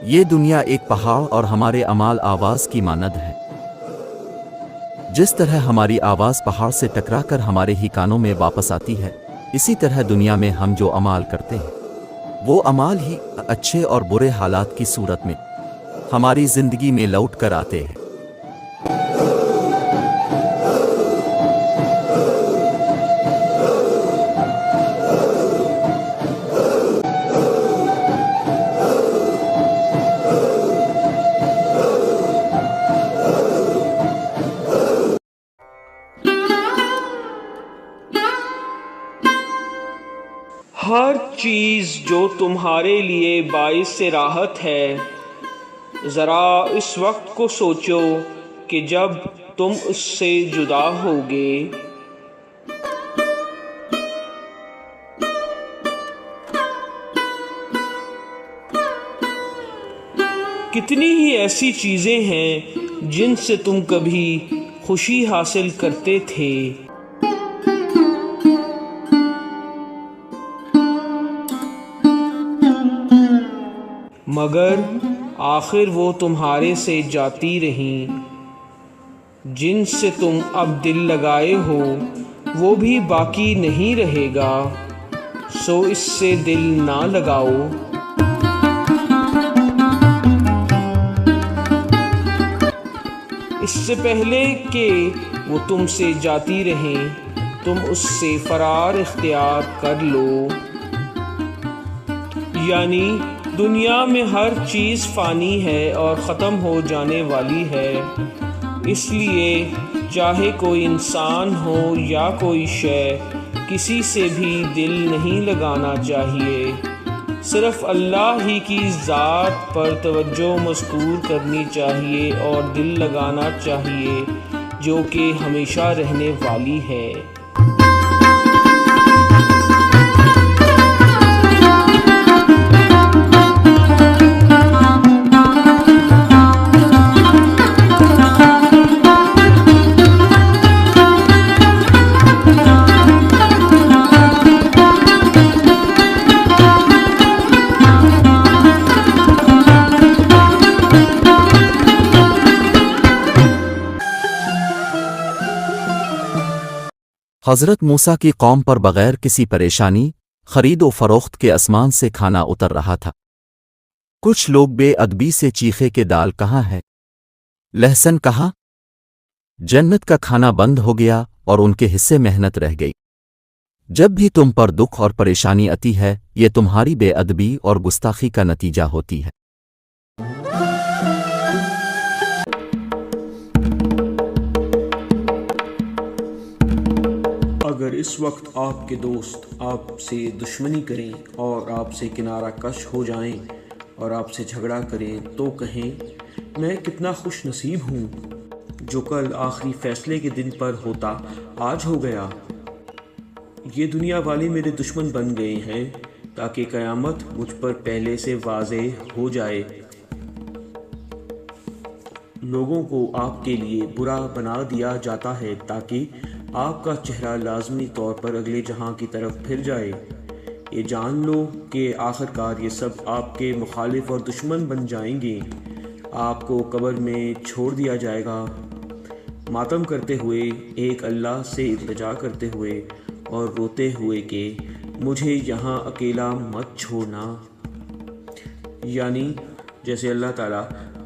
یہ دنیا ایک پہاڑ اور ہمارے اعمال آواز کی مانند ہے۔ جس طرح ہماری آواز پہاڑ سے ٹکرا کر ہمارے ہی کانوں میں واپس آتی ہے، اسی طرح دنیا میں ہم جو اعمال کرتے ہیں وہ اعمال ہی اچھے اور برے حالات کی صورت میں ہماری زندگی میں لوٹ کر آتے ہیں۔ ہر چیز جو تمہارے لیے باعث راحت ہے، ذرا اس وقت کو سوچو کہ جب تم اس سے جدا ہوگے۔ کتنی ہی ایسی چیزیں ہیں جن سے تم کبھی خوشی حاصل کرتے تھے، مگر آخر وہ تمہارے سے جاتی رہیں۔ جن سے تم اب دل لگائے ہو وہ بھی باقی نہیں رہے گا، سو اس سے دل نہ لگاؤ۔ اس سے پہلے کہ وہ تم سے جاتی رہیں، تم اس سے فرار اختیار کر لو۔ یعنی دنیا میں ہر چیز فانی ہے اور ختم ہو جانے والی ہے، اس لیے چاہے کوئی انسان ہو یا کوئی شے، کسی سے بھی دل نہیں لگانا چاہیے۔ صرف اللہ ہی کی ذات پر توجہ مذکور کرنی چاہیے اور دل لگانا چاہیے، جو کہ ہمیشہ رہنے والی ہے۔ حضرت موسیٰ کی قوم پر بغیر کسی پریشانی خرید و فروخت کے آسمان سے کھانا اتر رہا تھا۔ کچھ لوگ بے ادبی سے چیخے کہ دال کہاں ہے، لہسن کہاں؟ جنت کا کھانا بند ہو گیا اور ان کے حصے محنت رہ گئی۔ جب بھی تم پر دکھ اور پریشانی آتی ہے، یہ تمہاری بے ادبی اور گستاخی کا نتیجہ ہوتی ہے۔ اگر اس وقت آپ کے دوست آپ سے دشمنی کریں اور آپ سے کنارہ کش ہو جائیں اور آپ سے جھگڑا کریں تو کہیں، میں کتنا خوش نصیب ہوں، جو کل آخری فیصلے کے دن پر ہوتا آج ہو گیا۔ یہ دنیا والے میرے دشمن بن گئے ہیں تاکہ قیامت مجھ پر پہلے سے واضح ہو جائے۔ لوگوں کو آپ کے لیے برا بنا دیا جاتا ہے تاکہ آپ کا چہرہ لازمی طور پر اگلے جہاں کی طرف پھر جائے۔ یہ جان لو کہ آخرکار یہ سب آپ کے مخالف اور دشمن بن جائیں گے۔ آپ کو قبر میں چھوڑ دیا جائے گا، ماتم کرتے ہوئے، ایک اللہ سے التجا کرتے ہوئے اور روتے ہوئے کہ مجھے یہاں اکیلا مت چھوڑنا۔ یعنی جیسے اللہ تعالیٰ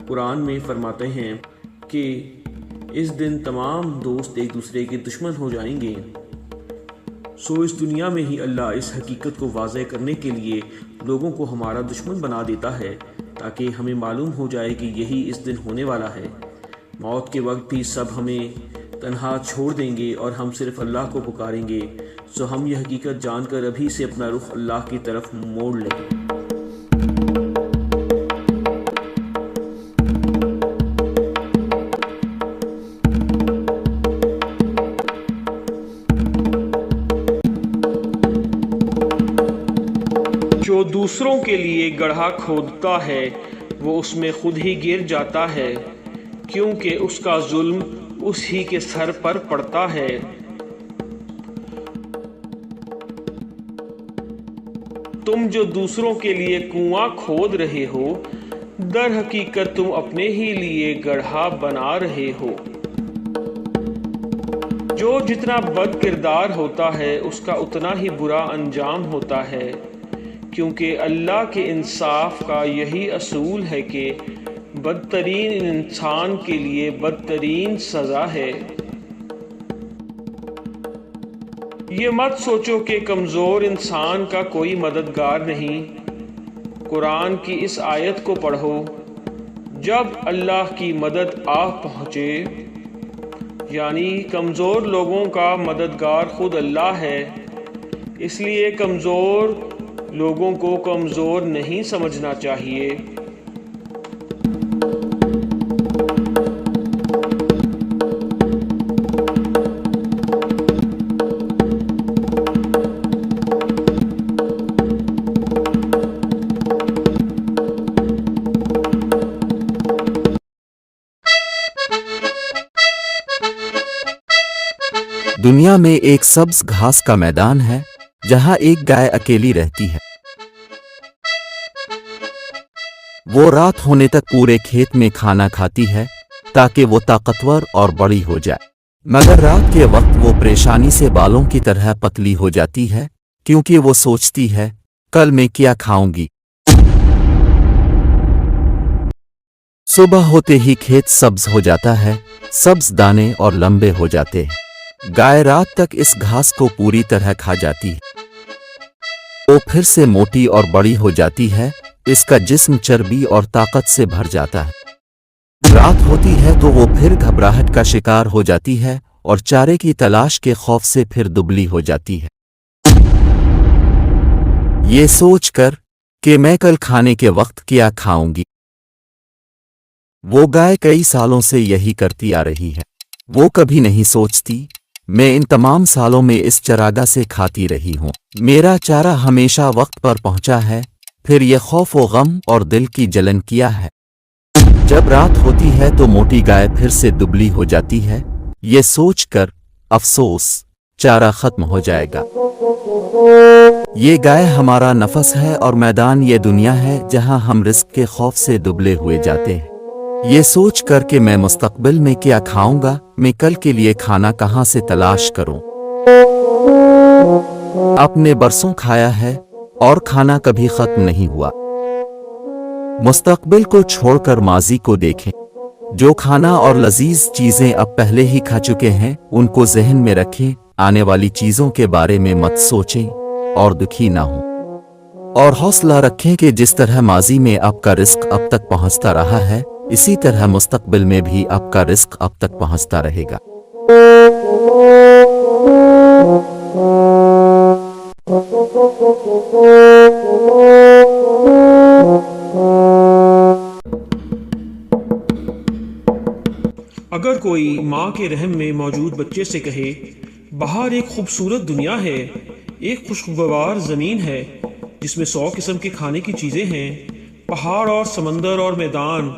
قرآن میں فرماتے ہیں کہ اس دن تمام دوست ایک دوسرے کے دشمن ہو جائیں گے۔ سو اس دنیا میں ہی اللہ اس حقیقت کو واضح کرنے کے لیے لوگوں کو ہمارا دشمن بنا دیتا ہے تاکہ ہمیں معلوم ہو جائے کہ یہی اس دن ہونے والا ہے۔ موت کے وقت بھی سب ہمیں تنہا چھوڑ دیں گے اور ہم صرف اللہ کو پکاریں گے، سو ہم یہ حقیقت جان کر ابھی سے اپنا رخ اللہ کی طرف موڑ لیں۔ جو دوسروں کے لیے گڑھا کھودتا ہے وہ اس میں خود ہی گر جاتا ہے، کیونکہ اس کا ظلم اس ہی کے سر پر پڑتا ہے۔ تم جو دوسروں کے لیے کنواں کھود رہے ہو، در حقیقت تم اپنے ہی لیے گڑھا بنا رہے ہو۔ جو جتنا بد کردار ہوتا ہے اس کا اتنا ہی برا انجام ہوتا ہے، کیونکہ اللہ کے انصاف کا یہی اصول ہے کہ بدترین انسان کے لیے بدترین سزا ہے۔ یہ مت سوچو کہ کمزور انسان کا کوئی مددگار نہیں۔ قرآن کی اس آیت کو پڑھو، جب اللہ کی مدد آ پہنچے، یعنی کمزور لوگوں کا مددگار خود اللہ ہے، اس لیے کمزور لوگوں کو کمزور نہیں سمجھنا چاہیے۔ دنیا میں ایک سبز گھاس کا میدان ہے جہاں ایک گائے اکیلی رہتی ہے۔ وہ رات ہونے تک پورے کھیت میں کھانا کھاتی ہے تاکہ وہ طاقتور اور بڑی ہو جائے، مگر رات کے وقت وہ پریشانی سے بالوں کی طرح پتلی ہو جاتی ہے، کیونکہ وہ سوچتی ہے کل میں کیا کھاؤں گی۔ صبح ہوتے ہی کھیت سبز ہو جاتا ہے، سبز دانے اور لمبے ہو جاتے ہیں۔ گائے رات تک اس گھاس کو پوری طرح کھا جاتی ہے، وہ پھر سے موٹی اور بڑی ہو جاتی ہے، اس کا جسم چربی اور طاقت سے بھر جاتا ہے۔ رات ہوتی ہے تو وہ پھر گھبراہٹ کا شکار ہو جاتی ہے اور چارے کی تلاش کے خوف سے پھر دبلی ہو جاتی ہے، یہ سوچ کر کہ میں کل کھانے کے وقت کیا کھاؤں گی۔ وہ گائے کئی سالوں سے یہی کرتی آ رہی ہے، وہ کبھی نہیں سوچتی میں ان تمام سالوں میں اس چراگاہ سے کھاتی رہی ہوں، میرا چارہ ہمیشہ وقت پر پہنچا ہے، پھر یہ خوف و غم اور دل کی جلن کیا ہے۔ جب رات ہوتی ہے تو موٹی گائے پھر سے دبلی ہو جاتی ہے، یہ سوچ کر افسوس، چارہ ختم ہو جائے گا۔ یہ گائے ہمارا نفس ہے اور میدان یہ دنیا ہے جہاں ہم رزق کے خوف سے دبلے ہوئے جاتے ہیں، یہ سوچ کر کہ میں مستقبل میں کیا کھاؤں گا، میں کل کے لیے کھانا کہاں سے تلاش کروں۔ اپنے برسوں کھایا ہے اور کھانا کبھی ختم نہیں ہوا۔ مستقبل کو چھوڑ کر ماضی کو دیکھیں، جو کھانا اور لذیذ چیزیں اب پہلے ہی کھا چکے ہیں ان کو ذہن میں رکھیں، آنے والی چیزوں کے بارے میں مت سوچیں اور دکھی نہ ہوں، اور حوصلہ رکھیں کہ جس طرح ماضی میں آپ کا رزق اب تک پہنچتا رہا ہے، اسی طرح مستقبل میں بھی آپ کا رزق اب تک پہنچتا رہے گا۔ اگر کوئی ماں کے رحم میں موجود بچے سے کہے باہر ایک خوبصورت دنیا ہے، ایک خوشگوار زمین ہے جس میں 100 قسم کے کھانے کی چیزیں ہیں، پہاڑ اور سمندر اور میدان،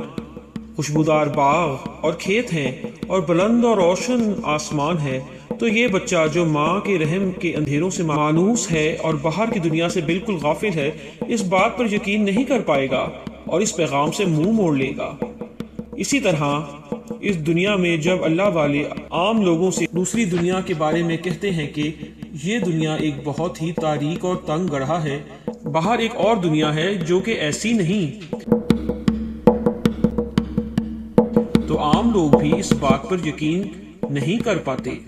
خوشبودار باغ اور کھیت ہیں، اور بلند اور روشن آسمان ہے، تو یہ بچہ جو ماں کے رحم کے اندھیروں سے مانوس ہے اور باہر کی دنیا سے بالکل غافل ہے، اس بات پر یقین نہیں کر پائے گا اور اس پیغام سے منہ موڑ لے گا۔ اسی طرح اس دنیا میں جب اللہ والے عام لوگوں سے دوسری دنیا کے بارے میں کہتے ہیں کہ یہ دنیا ایک بہت ہی تاریک اور تنگ گڑھا ہے، باہر ایک اور دنیا ہے جو کہ ایسی نہیں، تو عام لوگ بھی اس بات پر یقین نہیں کر پاتے۔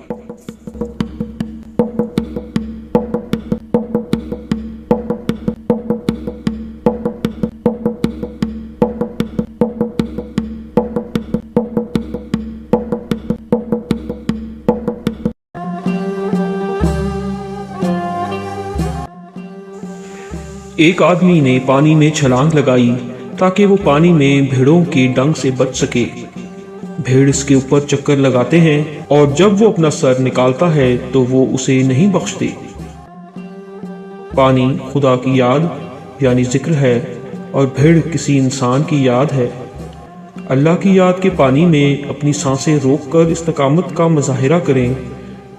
ایک آدمی نے پانی میں چھلانگ لگائی تاکہ وہ پانی میں بھیڑوں کے ڈنگ سے بچ سکے۔ بھیڑ اس کے اوپر چکر لگاتے ہیں اور جب وہ اپنا سر نکالتا ہے تو وہ اسے نہیں بخشتے۔ پانی خدا کی یاد یعنی ذکر ہے اور بھیڑ کسی انسان کی یاد ہے۔ اللہ کی یاد کے پانی میں اپنی سانسیں روک کر استقامت کا مظاہرہ کریں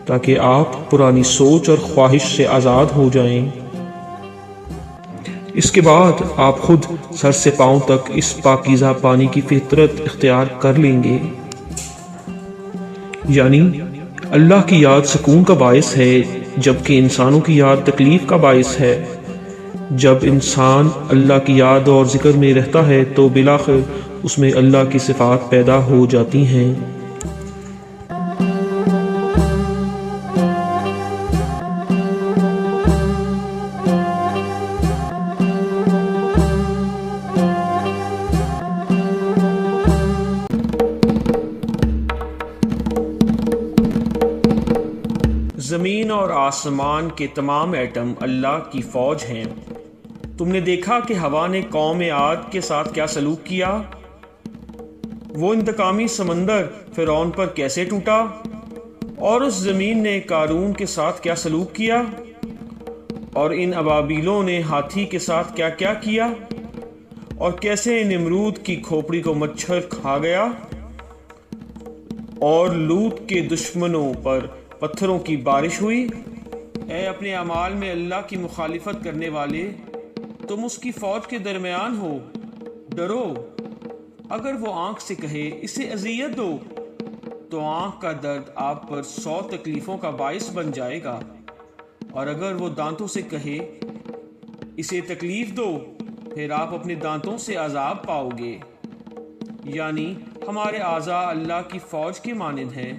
تاکہ آپ پرانی سوچ اور خواہش سے آزاد ہو جائیں۔ اس کے بعد آپ خود سر سے پاؤں تک اس پاکیزہ پانی کی فطرت اختیار کر لیں گے، یعنی اللہ کی یاد سکون کا باعث ہے، جبکہ انسانوں کی یاد تکلیف کا باعث ہے۔ جب انسان اللہ کی یاد اور ذکر میں رہتا ہے تو بالآخر اس میں اللہ کی صفات پیدا ہو جاتی ہیں۔ زمین اور آسمان کے تمام ایٹم اللہ کی فوج ہیں۔ تم نے دیکھا کہ ہوا نے قوم عاد کے ساتھ کیا سلوک کیا؟ وہ انتقامی سمندر فرعون پر کیسے ٹوٹا؟ اور اس زمین نے قارون کے ساتھ کیا سلوک کیا؟ اور ان ابابیلوں نے ہاتھی کے ساتھ کیا کیا کیا؟ اور کیسے نمرود کی کھوپڑی کو مچھر کھا گیا؟ اور لوط کے دشمنوں پر پتھروں کی بارش ہوئی۔ اے اپنے اعمال میں اللہ کی مخالفت کرنے والے، تم اس کی فوج کے درمیان ہو، ڈرو۔ اگر وہ آنکھ سے کہے اسے اذیت دو تو آنکھ کا درد آپ پر 100 تکلیفوں کا باعث بن جائے گا، اور اگر وہ دانتوں سے کہے اسے تکلیف دو پھر آپ اپنے دانتوں سے عذاب پاؤ گے۔ یعنی ہمارے اعضاء اللہ کی فوج کے مانند ہیں،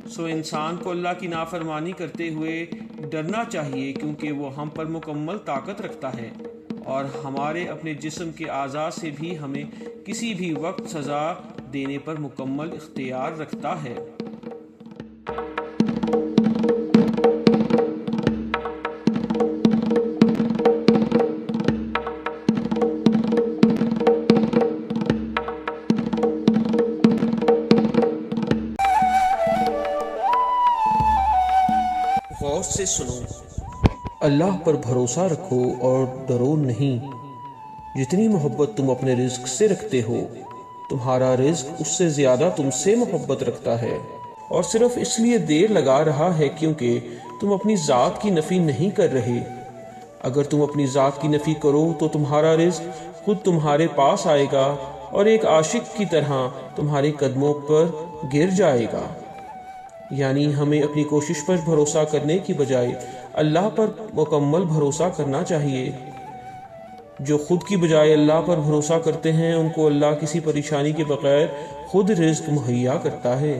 سو انسان کو اللہ کی نافرمانی کرتے ہوئے ڈرنا چاہیے، کیونکہ وہ ہم پر مکمل طاقت رکھتا ہے اور ہمارے اپنے جسم کے اعضاء سے بھی ہمیں کسی بھی وقت سزا دینے پر مکمل اختیار رکھتا ہے۔ غور سے سنو، اللہ پر بھروسہ رکھو اور ڈرو نہیں۔ جتنی محبت تم اپنے رزق سے رکھتے ہو، تمہارا رزق اس سے زیادہ تم سے محبت رکھتا ہے، اور صرف اس لیے دیر لگا رہا ہے کیونکہ تم اپنی ذات کی نفی نہیں کر رہے۔ اگر تم اپنی ذات کی نفی کرو تو تمہارا رزق خود تمہارے پاس آئے گا اور ایک عاشق کی طرح تمہارے قدموں پر گر جائے گا۔ یعنی ہمیں اپنی کوشش پر بھروسہ کرنے کی بجائے اللہ پر مکمل بھروسہ کرنا چاہیے۔ جو خود کی بجائے اللہ پر بھروسہ کرتے ہیں ان کو اللہ کسی پریشانی کے بغیر خود رزق مہیا کرتا ہے۔